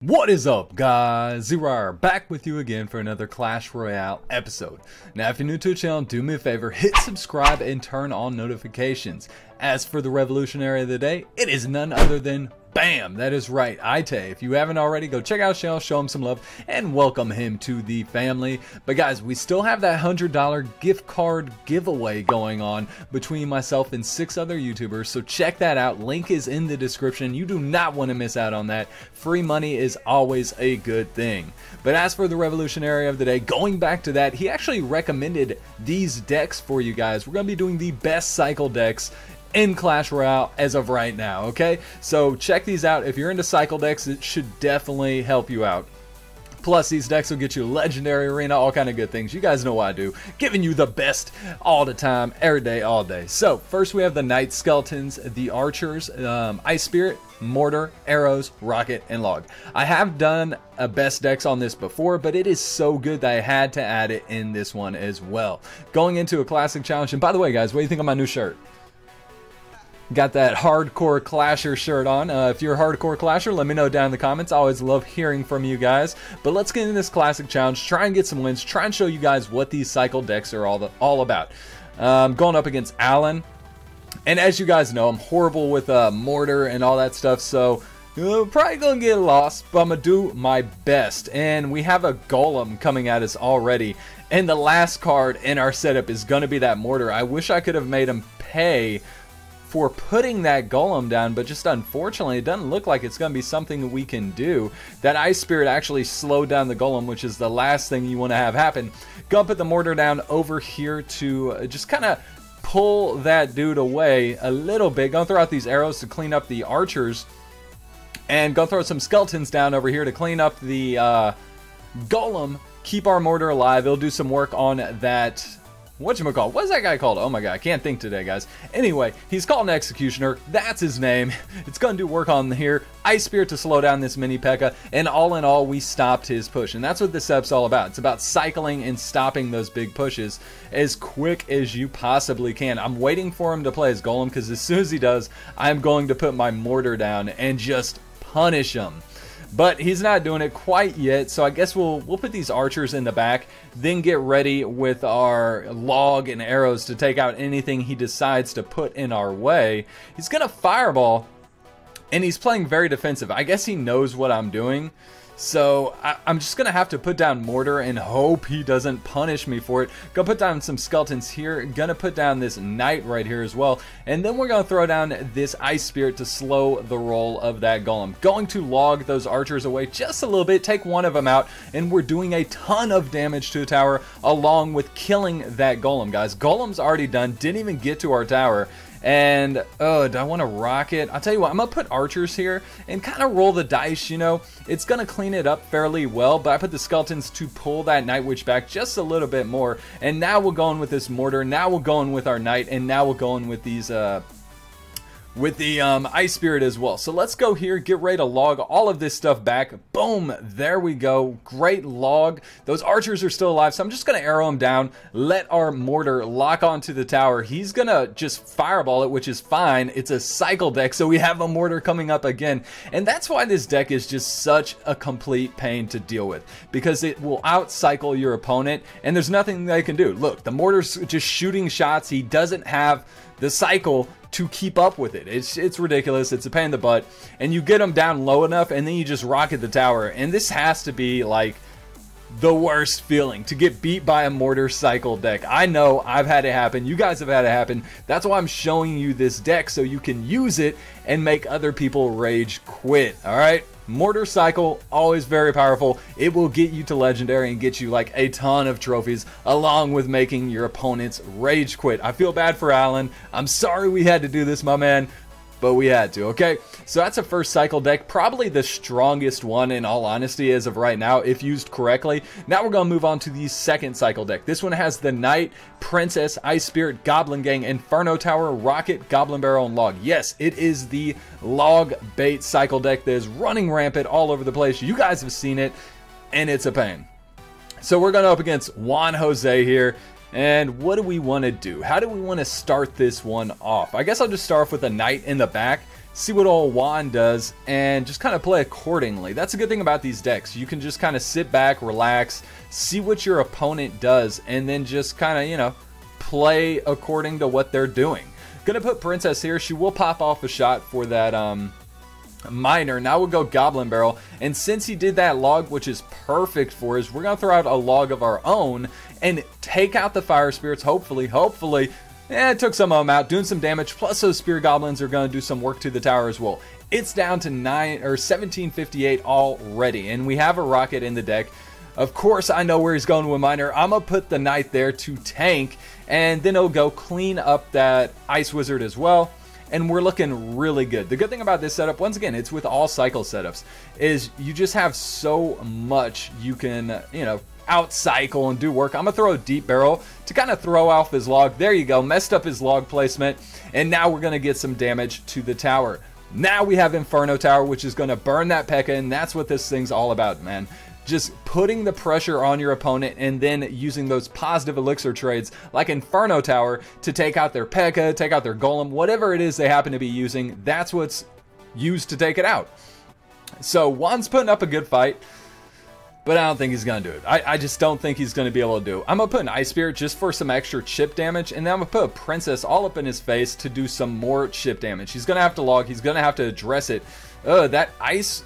What is up, guys? Zerohour back with you again for another Clash Royale episode. Now, if you're new to the channel, do me a favor, hit subscribe and turn on notifications. As for the revolutionary of the day, it is none other than BAM! That is right, Ite. If you haven't already, go check out his channel, show him some love, and welcome him to the family. But guys, we still have that $100 gift card giveaway going on between myself and 6 other YouTubers, so check that out. Link is in the description. You do not want to miss out on that. Free money is always a good thing. But as for the revolutionary of the day, going back to that, he actually recommended these decks for you guys. We're going to be doing the best cycle decks in Clash Royale as of right now, okay? So check these out. If you're into cycle decks, it should definitely help you out. Plus, these decks will get you legendary arena, all kind of good things. You guys know what I do, giving you the best all the time, every day, all day. So first we have the Knight Skeletons, the Archers, Ice Spirit, Mortar, Arrows, Rocket, and Log. I have done a best decks on this before, but it is so good that I had to add it in this one as well. Going into a classic challenge, and by the way, guys, what do you think of my new shirt? Got that hardcore clasher shirt on. If you're a hardcore clasher, let me know down in the comments. I always love hearing from you guys. But let's get into this classic challenge, try and get some wins, try and show you guys what these cycle decks are all about. Going up against Alan, and as you guys know, I'm horrible with Mortar and all that stuff, so probably gonna get lost, but I'm gonna do my best. And we have a Golem coming at us already, and the last card in our setup is gonna be that Mortar. I wish I could have made him pay for putting that Golem down, but just unfortunately it doesn't look like it's going to be something that we can do. That Ice Spirit actually slowed down the Golem, which is the last thing you want to have happen. Go put the Mortar down over here to just kind of pull that dude away a little bit. Gonna throw out these arrows to clean up the Archers, and go throw some Skeletons down over here to clean up the Golem. Keep our Mortar alive. It'll do some work on that. Whatchamacallit? What is that guy called? Oh my god, I can't think today, guys. Anyway, he's called an Executioner. That's his name. It's going to do work on here. Ice Spirit to slow down this mini P.E.K.K.A. And all in all, we stopped his push. And that's what this setup's all about. It's about cycling and stopping those big pushes as quick as you possibly can. I'm waiting for him to play his Golem, because as soon as he does, I'm going to put my Mortar down and just punish him. But he's not doing it quite yet, so I guess we'll put these Archers in the back, then get ready with our Log and Arrows to take out anything he decides to put in our way. He's going to Fireball, and he's playing very defensive. I guess he knows what I'm doing, so I'm just going to have to put down Mortar and hope he doesn't punish me for it. Go put down some Skeletons here. Going to put down this Knight right here as well. And then we're going to throw down this Ice Spirit to slow the roll of that Golem. Going to log those Archers away just a little bit. Take one of them out. And we're doing a ton of damage to the tower along with killing that Golem, guys. Golem's already done. Didn't even get to our tower. And, oh, do I want to Rocket? I'll tell you what, I'm going to put Archers here and kind of roll the dice, you know. It's going to clean it up fairly well, but I put the Skeletons to pull that Night Witch back just a little bit more. And now we're going with this Mortar, now we're going with our Knight, and now we're going with these, with the Ice Spirit as well. So let's go here, get ready to log all of this stuff back. Boom, there we go. Great log. Those Archers are still alive, so I'm just going to arrow them down, let our Mortar lock onto the tower. He's going to just Fireball it, which is fine. It's a cycle deck, so we have a Mortar coming up again. And that's why this deck is just such a complete pain to deal with, because it will out-cycle your opponent, and there's nothing they can do. Look, the Mortar's just shooting shots. He doesn't have the cycle to keep up with it. It's ridiculous. It's a pain in the butt. And you get them down low enough, and then you just rocket the tower. And this has to be like the worst feeling, to get beat by a Mortar cycle deck. I know I've had it happen. You guys have had it happen. That's why I'm showing you this deck, so you can use it and make other people rage quit. All right? Mortar cycle, always very powerful. It will get you to legendary and get you like a ton of trophies, along with making your opponents rage quit. I feel bad for Alan. I'm sorry we had to do this, my man, but we had to, okay? So that's a first cycle deck, probably the strongest one in all honesty as of right now, if used correctly. Now we're going to move on to the second cycle deck. This one has the Knight, Princess, Ice Spirit, Goblin Gang, Inferno Tower, Rocket, Goblin Barrel, and Log. Yes, it is the log bait cycle deck that is running rampant all over the place. You guys have seen it, and it's a pain. So we're going up against Juan Jose here. And what do we want to do? How do we want to start this one off? I guess I'll just start off with a Knight in the back, see what old Juan does, and just kind of play accordingly. That's a good thing about these decks. You can just kind of sit back, relax, see what your opponent does, and then just kind of, you know, play according to what they're doing. Gonna put Princess here. She will pop off a shot for that miner. Now we'll go Goblin Barrel, and since he did that log, which is perfect for us, we're gonna throw out a log of our own and take out the fire spirits. Hopefully it took some of them out, doing some damage, plus those spear goblins are gonna do some work to the tower as well. It's down to 1758 already, and we have a rocket in the deck. Of course, I know where he's going with miner. I'm gonna put the knight there to tank, and then he'll go clean up that ice wizard as well, and we're looking really good. The good thing about this setup, once again, it's with all cycle setups, is you just have so much you can, you know, out cycle and do work. I'm gonna throw a deep barrel to kind of throw off his log. There you go, messed up his log placement, and now we're gonna get some damage to the tower. Now we have Inferno Tower, which is gonna burn that P.E.K.K.A, and that's what this thing's all about, man. Just putting the pressure on your opponent and then using those positive elixir trades like Inferno Tower to take out their P.E.K.K.A, take out their Golem, whatever it is they happen to be using, that's what's used to take it out. So Juan's putting up a good fight, but I don't think he's going to do it. I just don't think he's going to be able to do it. I'm going to put an Ice Spirit just for some extra chip damage, and then I'm going to put a Princess all up in his face to do some more chip damage. He's going to have to log. He's going to have to address it. That Ice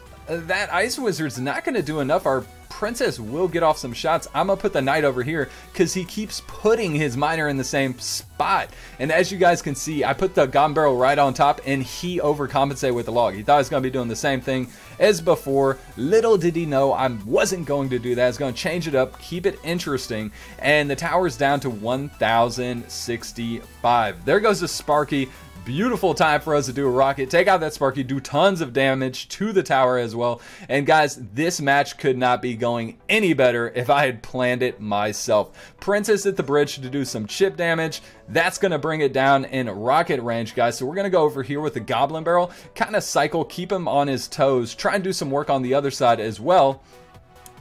Wizard's not going to do enough. Our Princess will get off some shots. I'm going to put the Knight over here because he keeps putting his Miner in the same spot. And as you guys can see, I put the Goblin Barrel right on top, and he overcompensated with the log. He thought he was going to be doing the same thing as before. Little did he know I wasn't going to do that. I was going to change it up, keep it interesting, and the tower's down to 1,065. There goes the Sparky. Beautiful time for us to do a rocket, take out that Sparky, do tons of damage to the tower as well. And guys, this match could not be going any better if I had planned it myself. Princess at the bridge to do some chip damage. That's going to bring it down in rocket range, guys. So we're going to go over here with the Goblin Barrel, kind of cycle, keep him on his toes, try and do some work on the other side as well.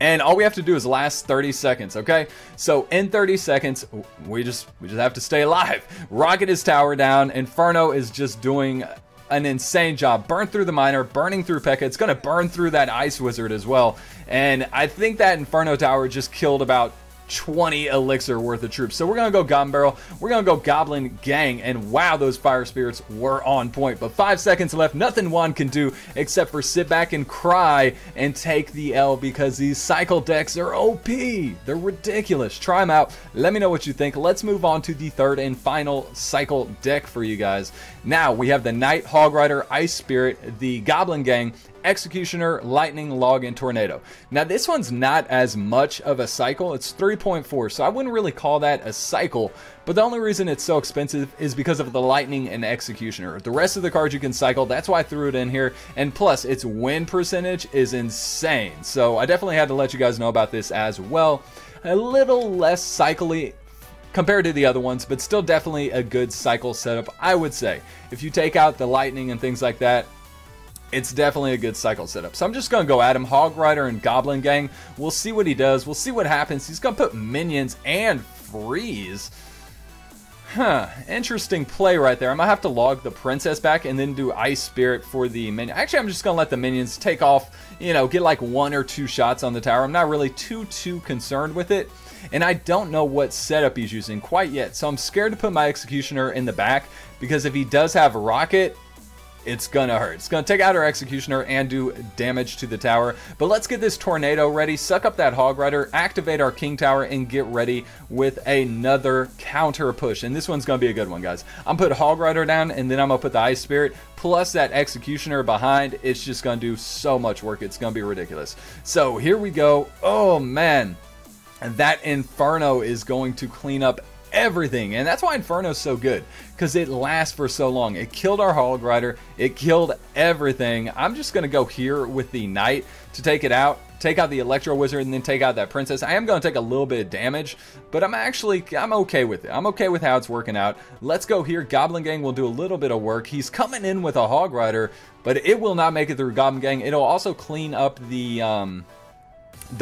And all we have to do is last 30 seconds, okay? So in 30 seconds, we just have to stay alive. Rocket his tower down. Inferno is just doing an insane job. Burn through the miner, burning through P.E.K.K.A. It's going to burn through that Ice Wizard as well. And I think that Inferno Tower just killed about 20 elixir worth of troops. So we're going to go Goblin Barrel. We're going to go Goblin Gang. And wow, those fire spirits were on point. But 5 seconds left. Nothing Juan can do except for sit back and cry and take the L, because these cycle decks are OP. They're ridiculous. Try them out. Let me know what you think. Let's move on to the third and final cycle deck for you guys. Now we have the Knight, Hog Rider, Ice Spirit, the Goblin Gang, Executioner, Lightning, Log, and Tornado. Now this one's not as much of a cycle. It's 3.4, so I wouldn't really call that a cycle, but the only reason it's so expensive is because of the Lightning and Executioner. The rest of the cards you can cycle, that's why I threw it in here, and plus its win percentage is insane. So I definitely had to let you guys know about this as well. A little less cycly compared to the other ones, but still definitely a good cycle setup, I would say. If you take out the Lightning and things like that, it's definitely a good cycle setup. So I'm just going to go at him. Hog Rider and Goblin Gang. We'll see what he does. We'll see what happens. He's going to put minions and freeze. Interesting play right there. I'm going to have to log the Princess back and then do Ice Spirit for the minion. Actually, I'm just going to let the minions take off, you know, get like 1 or 2 shots on the tower. I'm not really too concerned with it. And I don't know what setup he's using quite yet. So I'm scared to put my Executioner in the back, because if he does have a rocket, it's gonna hurt. It's gonna take out our Executioner and do damage to the tower. But let's get this Tornado ready, suck up that Hog Rider, activate our King Tower, and get ready with another counter push. And this one's gonna be a good one, guys. I'm gonna put Hog Rider down, and then I'm gonna put the Ice Spirit plus that Executioner behind. It's just gonna do so much work. It's gonna be ridiculous. So here we go. Oh man, that Inferno is going to clean up everything, and that's why Inferno's so good, because it lasts for so long. It killed our Hog Rider, it killed everything. I'm just gonna go here with the Knight to take it out, take out the Electro Wizard, and then take out that Princess. I am gonna take a little bit of damage, but I'm okay with it. I'm okay with how it's working out. Let's go here. Goblin Gang will do a little bit of work. He's coming in with a Hog Rider, but it will not make it through Goblin Gang. It'll also clean up the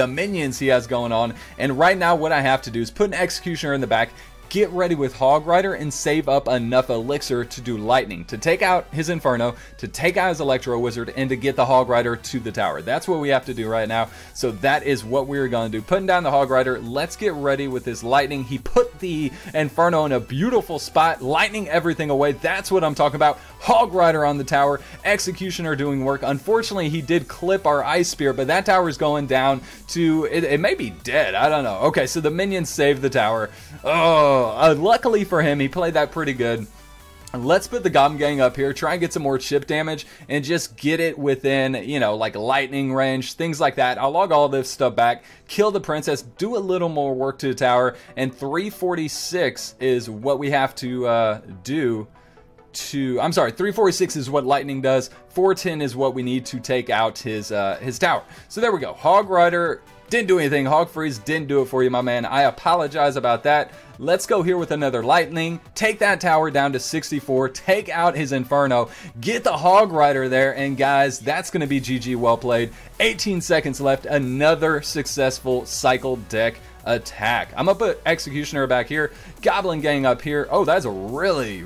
minions he has going on. And right now what I have to do is put an Executioner in the back, get ready with Hog Rider and save up enough elixir to do lightning, to take out his Inferno, to take out his Electro Wizard, and to get the Hog Rider to the tower. That's what we have to do right now. So that is what we're going to do. Putting down the Hog Rider. Let's get ready with this lightning. He put the Inferno in a beautiful spot, lightning everything away. That's what I'm talking about. Hog Rider on the tower, Executioner doing work. Unfortunately, he did clip our Ice Spear, but that tower is going down to, it may be dead, I don't know. Okay, so the minions saved the tower. Oh, luckily for him, he played that pretty good. Let's put the Goblin Gang up here, try and get some more chip damage, and just get it within, you know, like lightning range, things like that. I'll log all this stuff back, kill the princess, do a little more work to the tower, and 346 is what we have to do. I'm sorry, 346 is what lightning does, 410 is what we need to take out his tower. So there we go. Hog Rider didn't do anything. Hog Freeze didn't do it for you, my man. I apologize about that. Let's go here with another lightning, take that tower down to 64, take out his Inferno, get the Hog Rider there, and guys, that's going to be GG. Well played. 18 seconds left, another successful cycle deck attack. I'm gonna put Executioner back here, Goblin Gang up here. Oh, that's a really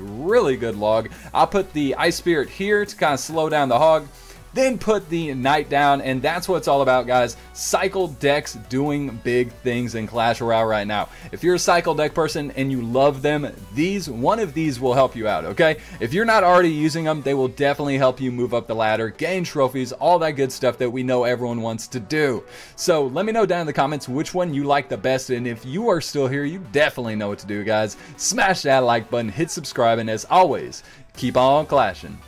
good log. I'll put the Ice Spirit here to kind of slow down the Hog, then put the Knight down, and that's what it's all about, guys. Cycle decks doing big things in Clash Royale right now. If you're a cycle deck person and you love them, one of these will help you out, okay? If you're not already using them, they will definitely help you move up the ladder, gain trophies, all that good stuff that we know everyone wants to do. So let me know down in the comments which one you like the best, and if you are still here, you definitely know what to do, guys. Smash that like button, hit subscribe, and as always, keep on clashing.